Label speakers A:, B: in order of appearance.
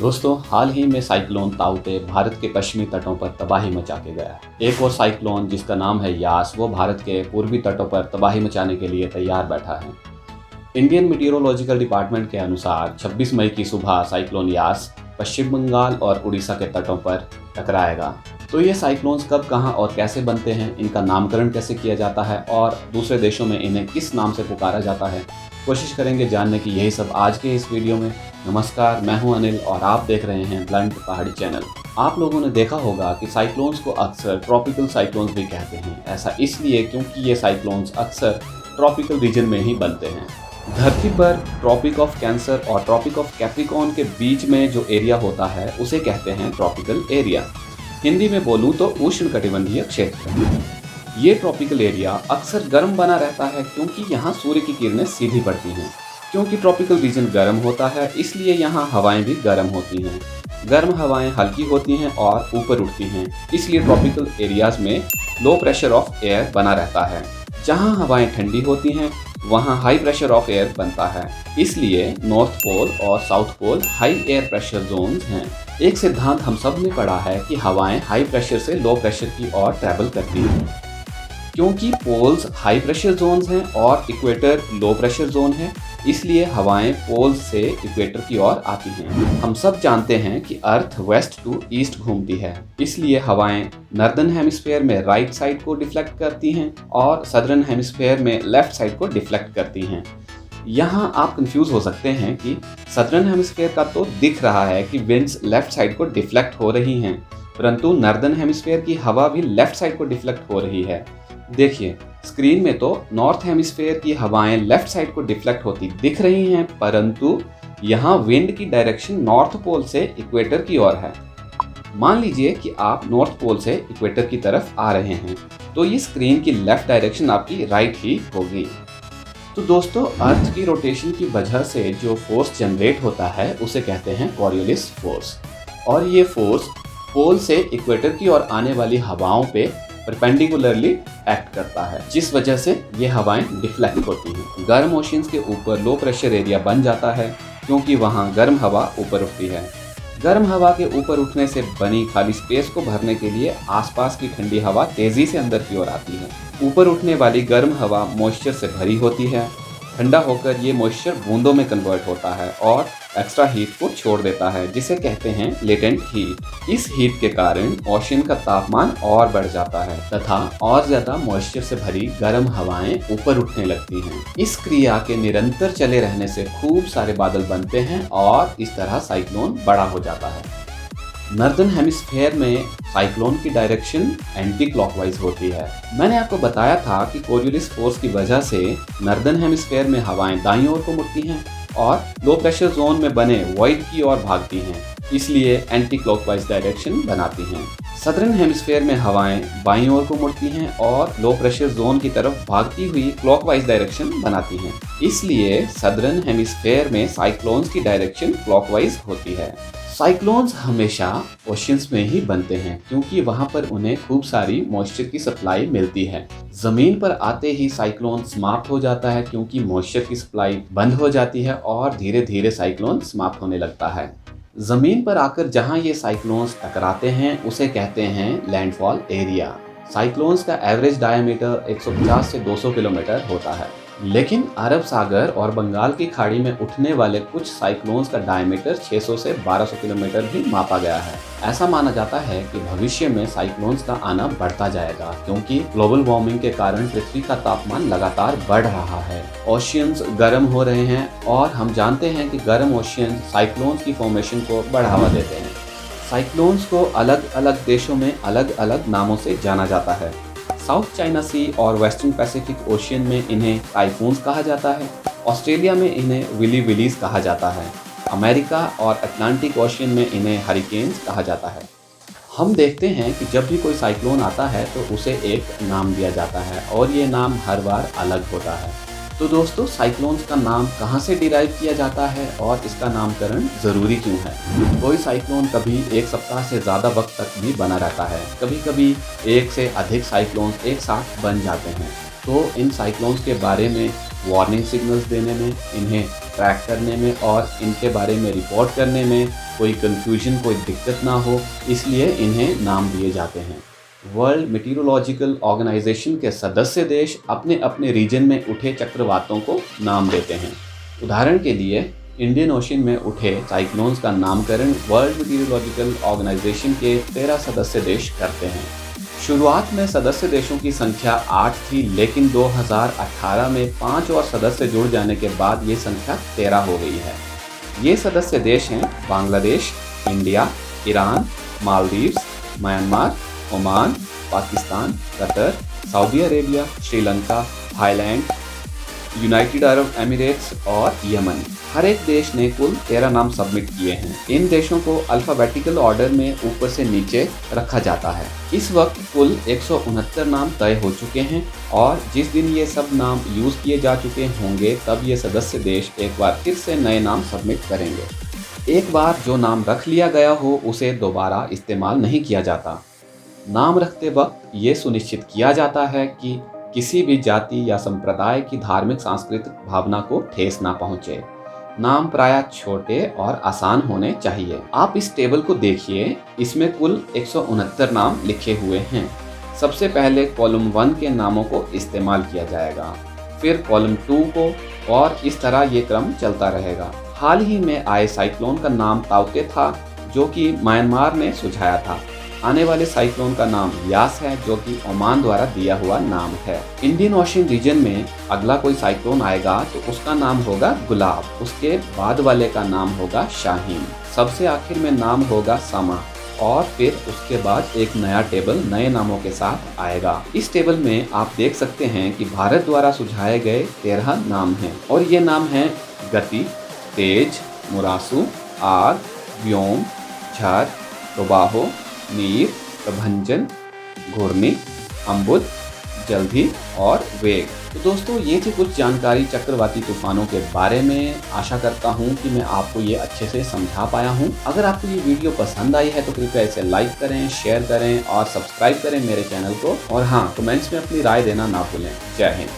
A: दोस्तों, हाल ही में साइक्लोन ताउते भारत के पश्चिमी तटों पर तबाही मचा के गया। एक और साइक्लोन जिसका नाम है यास, वो भारत के पूर्वी तटों पर तबाही मचाने के लिए तैयार बैठा है। इंडियन मीटियोरोलॉजिकल डिपार्टमेंट के अनुसार 26 मई की सुबह साइक्लोन यास पश्चिम बंगाल और उड़ीसा के तटों पर टकराएगा। तो ये साइक्लोन्स कब, कहाँ और कैसे बनते हैं, इनका नामकरण कैसे किया जाता है और दूसरे देशों में इन्हें किस नाम से पुकारा जाता है, कोशिश करेंगे जानने की। यही सब आज के इस वीडियो में। नमस्कार, मैं हूं अनिल और आप देख रहे हैं ब्लंट पहाड़ी चैनल। आप लोगों ने देखा होगा कि साइक्लोन्स को अक्सर ट्रॉपिकल साइक्लोन्स भी कहते हैं। ऐसा इसलिए क्योंकि ये साइक्लोन्स अक्सर ट्रॉपिकल रीजन में ही बनते हैं। धरती पर ट्रॉपिक ऑफ कैंसर और ट्रॉपिक ऑफ कैप्रिकॉर्न के बीच में जो एरिया होता है उसे कहते हैं ट्रॉपिकल एरिया। हिंदी में बोलूँ तो उष्णकटिबंधीय क्षेत्र। ये ट्रॉपिकल एरिया अक्सर गर्म बना रहता है क्योंकि यहाँ सूर्य की किरणें सीधी पड़ती हैं। क्योंकि ट्रॉपिकल रीजन गर्म होता है इसलिए यहाँ हवाएं भी गर्म होती हैं। गर्म हवाएं हल्की होती हैं और ऊपर उठती हैं, इसलिए ट्रॉपिकल एरियाज में लो प्रेशर ऑफ एयर बना रहता है। जहाँ हवाएं ठंडी होती हैं वहाँ हाई प्रेशर ऑफ एयर बनता है, इसलिए नॉर्थ पोल और south pole high air pressure zones हैं। एक सिद्धांत हम सब ने पढ़ा है कि हवाएं हाई प्रेशर से लो प्रेशर की ओर ट्रैवल करती हैं। क्योंकि पोल्स हाई प्रेशर जोन्स हैं और इक्वेटर लो प्रेशर जोन है, इसलिए हवाएं पोल्स से इक्वेटर की ओर आती हैं। हम सब जानते हैं कि अर्थ वेस्ट टू ईस्ट घूमती है, इसलिए हवाएं नॉर्दर्न हेमिस्फीयर में राइट साइड को डिफ्लेक्ट करती हैं और सदर्न हेमिस्फीयर में लेफ्ट साइड को डिफ्लेक्ट करती हैं। यहाँ आप कंफ्यूज हो सकते हैं कि सदर्न हेमिस्फीयर का तो दिख रहा है कि विंड्स लेफ्ट साइड को डिफ्लेक्ट हो रही हैं, परंतु नॉर्दर्न हेमिस्फीयर की हवा भी लेफ्ट साइड को डिफ्लेक्ट हो रही है। देखिए, स्क्रीन में तो नॉर्थ हेमिस्फीयर की हवाएं लेफ्ट साइड को डिफ्लेक्ट होती दिख रही हैं, परंतु यहाँ विंड की डायरेक्शन नॉर्थ पोल से इक्वेटर की ओर है। मान लीजिए कि आप नॉर्थ पोल से इक्वेटर की तरफ आ रहे हैं, तो ये स्क्रीन की लेफ्ट डायरेक्शन आपकी राइट ही होगी। तो दोस्तों, अर्थ की रोटेशन की वजह से जो फोर्स जनरेट होता है उसे कहते हैं कॉरियोलिस फोर्स, और ये फोर्स पोल से इक्वेटर की ओर आने वाली हवाओं पे परपेंडिकुलरली एक्ट करता है, जिस वजह से ये हवाएं डिफ्लेक्ट होती हैं। गर्म ओशियंस के ऊपर लो प्रेशर एरिया बन जाता है क्योंकि वहाँ गर्म हवा ऊपर उठती है। गर्म हवा के ऊपर उठने से बनी खाली स्पेस को भरने के लिए आसपास की ठंडी हवा तेजी से अंदर की ओर आती है। ऊपर उठने वाली गर्म हवा मॉइस्चर से भरी होती है। ठंडा होकर ये मॉइस्चर बूंदों में कन्वर्ट होता है और एक्स्ट्रा हीट को छोड़ देता है, जिसे कहते हैं लेटेंट हीट। इस हीट के कारण ओशियन का तापमान और बढ़ जाता है तथा और ज्यादा मॉइस्चर से भरी गर्म हवाएं ऊपर उठने लगती हैं। इस क्रिया के निरंतर चले रहने से खूब सारे बादल बनते हैं और इस तरह साइक्लोन बड़ा हो जाता है। नॉर्दर्न हेमिस्फीयर में साइक्लोन की डायरेक्शन एंटी क्लॉकवाइज होती है। मैंने आपको बताया था कि कोरियोलिस फोर्स की वजह से नॉर्दर्न हेमिस्फीयर में हवाएं दाईं ओर को मुड़ती हैं और लो प्रेशर जोन में बने वॉइड की ओर भागती हैं, इसलिए एंटी क्लॉकवाइज डायरेक्शन बनाती हैं। सदर्न हेमिस्फीयर में हवाएं बाईं ओर को मुड़ती हैं और लो प्रेशर जोन की तरफ भागती हुई क्लॉकवाइज डायरेक्शन बनाती हैं, इसलिए सदर्न हेमिस्फीयर में साइक्लोन्स की डायरेक्शन क्लॉकवाइज होती है। साइक्लोन्स हमेशा ओशियंस में ही बनते हैं क्योंकि वहाँ पर उन्हें खूब सारी मॉइस्चर की सप्लाई मिलती है। जमीन पर आते ही साइक्लोन समाप्त हो जाता है क्योंकि मॉइस्चर की सप्लाई बंद हो जाती है और धीरे धीरे साइक्लोन समाप्त होने लगता है। जमीन पर आकर जहाँ ये साइक्लोन्स टकराते हैं उसे कहते हैं लैंडफॉल एरिया। साइक्लोन्स का एवरेज डायमीटर 150 से 200 किलोमीटर होता है, लेकिन अरब सागर और बंगाल की खाड़ी में उठने वाले कुछ साइक्लोन्स का डायमीटर 600 से 1200 किलोमीटर भी मापा गया है। ऐसा माना जाता है कि भविष्य में साइक्लोन्स का आना बढ़ता जाएगा क्योंकि ग्लोबल वार्मिंग के कारण पृथ्वी का तापमान लगातार बढ़ रहा है। ओशियंस गर्म हो रहे हैं और हम जानते हैं कि गर्म ओशियन साइक्लोन्स की फॉर्मेशन को बढ़ावा देते हैं। साइक्लोन्स को अलग अलग देशों में अलग अलग नामों से जाना जाता है। साउथ चाइना सी और वेस्टर्न पैसिफिक ओशियन में इन्हें टाइफून्स कहा जाता है। ऑस्ट्रेलिया में इन्हें विली विलीज कहा जाता है। अमेरिका और अटलांटिक ओशियन में इन्हें हरिकेन्स कहा जाता है। हम देखते हैं कि जब भी कोई साइक्लोन आता है तो उसे एक नाम दिया जाता है और ये नाम हर बार अलग होता है। तो दोस्तों, साइक्लोन्स का नाम कहाँ से डिराइव किया जाता है और इसका नामकरण ज़रूरी क्यों है? कोई साइक्लोन कभी एक सप्ताह से ज़्यादा वक्त तक भी बना रहता है। कभी कभी एक से अधिक साइक्लोन्स एक साथ बन जाते हैं। तो इन साइक्लोन्स के बारे में वार्निंग सिग्नल्स देने में, इन्हें ट्रैक करने में और इनके बारे में रिपोर्ट करने में कोई कंफ्यूजन, कोई दिक्कत ना हो, इसलिए इन्हें नाम दिए जाते हैं। वर्ल्ड मेटीरोलॉजिकल ऑर्गेनाइजेशन के सदस्य देश अपने अपने रीजन में उठे चक्रवातों को नाम देते हैं। उदाहरण के लिए इंडियन ओशन में उठे साइक्लोन्स का नामकरण वर्ल्ड मेटीरोलॉजिकल ऑर्गेनाइजेशन के 13 सदस्य देश करते हैं। शुरुआत में सदस्य देशों की संख्या 8 थी, लेकिन 2018 में 5 और सदस्य जुड़ जाने के बाद ये संख्या 13 हो गई है। ये सदस्य देश हैं Bangladesh, India, Iran, Maldives, Myanmar, Oman, Pakistan, Qatar, Saudi Arabia, Sri Lanka, Thailand, United Arab Emirates और यमन। हर एक देश ने कुल 13 नाम सबमिट किए हैं। इन देशों को अल्फ़ाबेटिकल ऑर्डर में ऊपर से नीचे रखा जाता है। इस वक्त कुल 169 नाम तय हो चुके हैं और जिस दिन ये सब नाम यूज़ किए जा चुके होंगे तब ये सदस्य देश एक बार फिर से नए नाम सबमिट करेंगे। एक बार जो नाम रख लिया गया हो उसे दोबारा इस्तेमाल नहीं किया जाता। नाम रखते वक्त ये सुनिश्चित किया जाता है कि किसी भी जाति या संप्रदाय की धार्मिक सांस्कृतिक भावना को ठेस ना पहुंचे। नाम प्रायः छोटे और आसान होने चाहिए। आप इस टेबल को देखिए, इसमें कुल 169 नाम लिखे हुए हैं। सबसे पहले कॉलम 1 के नामों को इस्तेमाल किया जाएगा, फिर कॉलम 2 को, और इस तरह ये क्रम चलता रहेगा। हाल ही में आए साइक्लोन का नाम ताउते था, जो कि म्यांमार ने सुझाया था। आने वाले साइक्लोन का नाम यास है, जो कि ओमान द्वारा दिया हुआ नाम है। इंडियन ओशन रीजन में अगला कोई साइक्लोन आएगा तो उसका नाम होगा गुलाब, उसके बाद वाले का नाम होगा शाहीन, सबसे आखिर में नाम होगा समा, और फिर उसके बाद एक नया टेबल नए नामों के साथ आएगा। इस टेबल में आप देख सकते हैं कि भारत द्वारा सुझाए गए 13 नाम हैं और ये नाम हैं गति, तेज, मुरासू, आग, व्योम, झर, प्रवाहो, नीर, प्रभंजन, घूर्णी, अम्बुद, जल्दी और वेग। तो दोस्तों, ये थी कुछ जानकारी चक्रवाती तूफानों के बारे में। आशा करता हूँ कि मैं आपको ये अच्छे से समझा पाया हूँ। अगर आपको ये वीडियो पसंद आई है तो कृपया इसे लाइक करें, शेयर करें और सब्सक्राइब करें मेरे चैनल को। और हाँ, कमेंट्स में अपनी राय देना ना भूलें। जय हिंद।